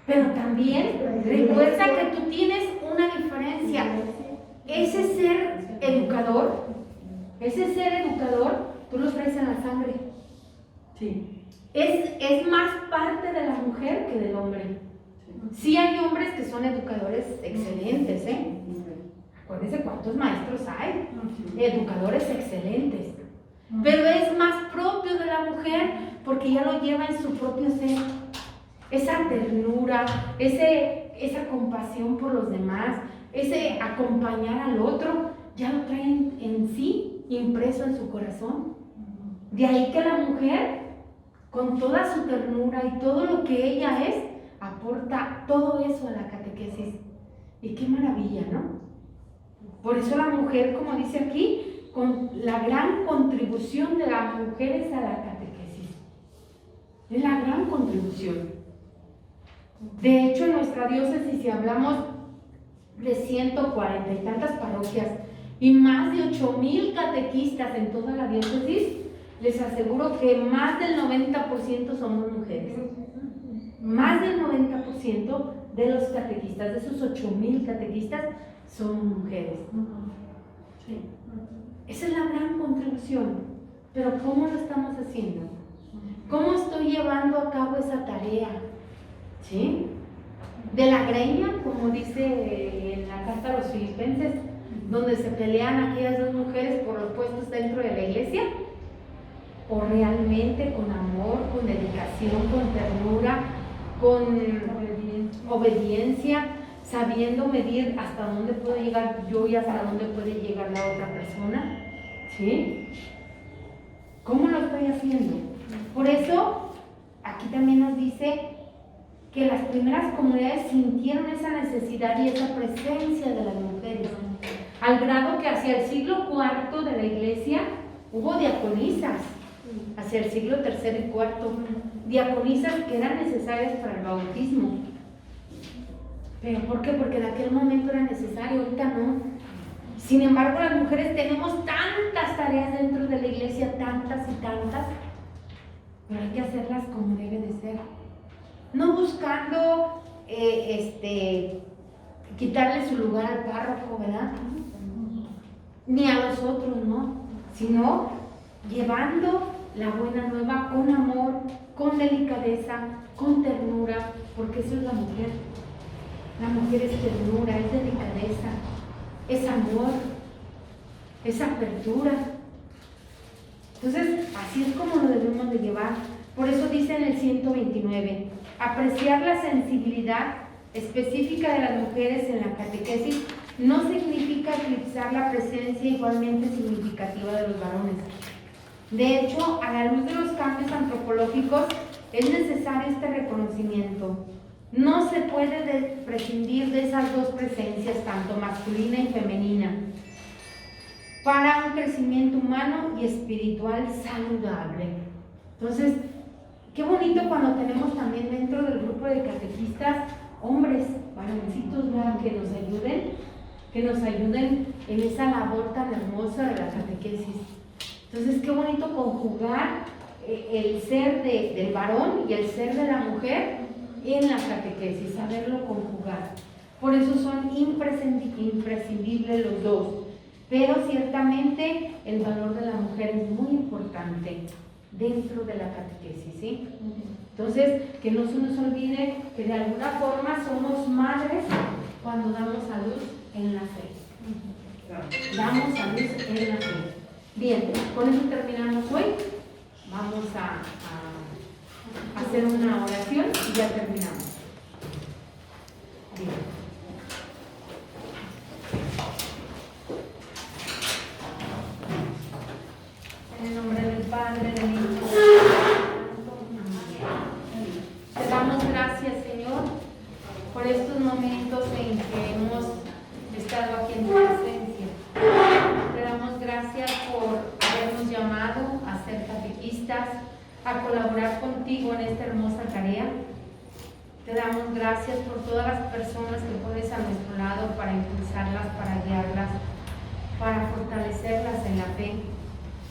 Pero también recuerda que tú tienes una diferencia. Ese ser educador, tú lo traes en la sangre. Sí. Es más parte de la mujer que del hombre. Sí hay hombres que son educadores excelentes, ¿eh? Acuérdense cuántos maestros hay, educadores excelentes. Pero es más propio de la mujer porque ya lo lleva en su propio ser. Esa ternura, esa compasión por los demás, ese acompañar al otro, ya lo traen en sí, impreso en su corazón. De ahí que la mujer, con toda su ternura y todo lo que ella es, aporta todo eso a la catequesis. Y qué maravilla, ¿no? Por eso la mujer, como dice aquí, con la gran contribución de las mujeres a la catequesis. Es la gran contribución. De hecho, en nuestra diócesis, si hablamos de 140 y tantas parroquias y más de 8,000 catequistas en toda la diócesis, les aseguro que más del 90% somos mujeres. Más del 90% de los catequistas, de esos 8,000 catequistas, son mujeres. Sí. Esa es la gran contribución. Pero ¿cómo lo estamos haciendo? ¿Cómo estoy llevando a cabo esa tarea? ¿Sí? De la greña, como dice en la carta a los filipenses, donde se pelean aquellas dos mujeres por los puestos dentro de la iglesia, o realmente con amor, con dedicación, con ternura, con obediencia, sabiendo medir hasta dónde puedo llegar yo y hasta dónde puede llegar la otra persona. ¿Sí? ¿Cómo lo estoy haciendo? Por eso, aquí también nos dice que las primeras comunidades sintieron esa necesidad y esa presencia de las mujeres, al grado que hacia el siglo IV de la iglesia hubo diaconisas, hacia el siglo III y IV, diaconisas que eran necesarias para el bautismo. ¿Pero por qué? Porque en aquel momento era necesario, ahorita no. Sin embargo, las mujeres tenemos tantas tareas dentro de la iglesia, tantas y tantas, pero hay que hacerlas como debe de ser. No buscando quitarle su lugar al párroco, ¿verdad? Ni a los otros, ¿no? Sino llevando la buena nueva con amor, con delicadeza, con ternura, porque eso es la mujer. La mujer es ternura, es delicadeza, es amor, es apertura. Entonces, así es como lo debemos de llevar. Por eso dice en el 129, apreciar la sensibilidad específica de las mujeres en la catequesis no significa eclipsar la presencia igualmente significativa de los varones. De hecho, a la luz de los cambios antropológicos, es necesario este reconocimiento. No se puede prescindir de esas dos presencias, tanto masculina y femenina, para un crecimiento humano y espiritual saludable. Entonces, qué bonito cuando tenemos también dentro del grupo de catequistas hombres, varoncitos, ¿verdad? que nos ayuden en esa labor tan hermosa de la catequesis. Entonces, qué bonito conjugar el ser del varón y el ser de la mujer en la catequesis, saberlo conjugar. Por eso son imprescindibles los dos. Pero ciertamente el valor de la mujer es muy importante dentro de la catequesis, ¿sí? Entonces, que no se nos olvide que de alguna forma somos madres cuando damos a luz en la fe. Damos a luz en la fe. Bien, con eso terminamos hoy. Vamos a hacer una oración y ya terminamos. Bien. En el nombre del Padre, del Hijo, te damos gracias, Señor, por estos momentos en que hemos estado aquí en tu presencia. Te damos gracias por habernos llamado a ser catequistas, a colaborar contigo en esta hermosa tarea. Te damos gracias por todas las personas que pones a nuestro lado para impulsarlas, para guiarlas, para fortalecerlas en la fe.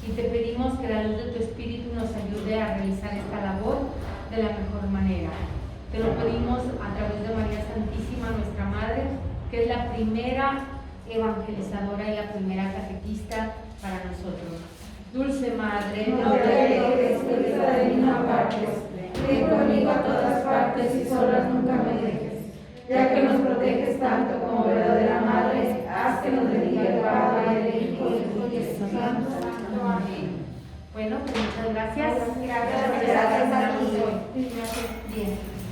Y te pedimos que la luz de tu Espíritu nos ayude a realizar esta labor de la mejor manera. Te lo pedimos a través de María Santísima, nuestra Madre, que es la primera evangelizadora y la primera catequista para nosotros. Dulce Madre, No te alejes, querida de mí no apartes, ven conmigo a todas partes y solas nunca me dejes. Ya que nos proteges tanto como verdadera Madre, haz que nos bendiga el Padre, el Hijo y el Espíritu Santo. Amén. bueno, pues muchas gracias. Gracias a ti. Bien.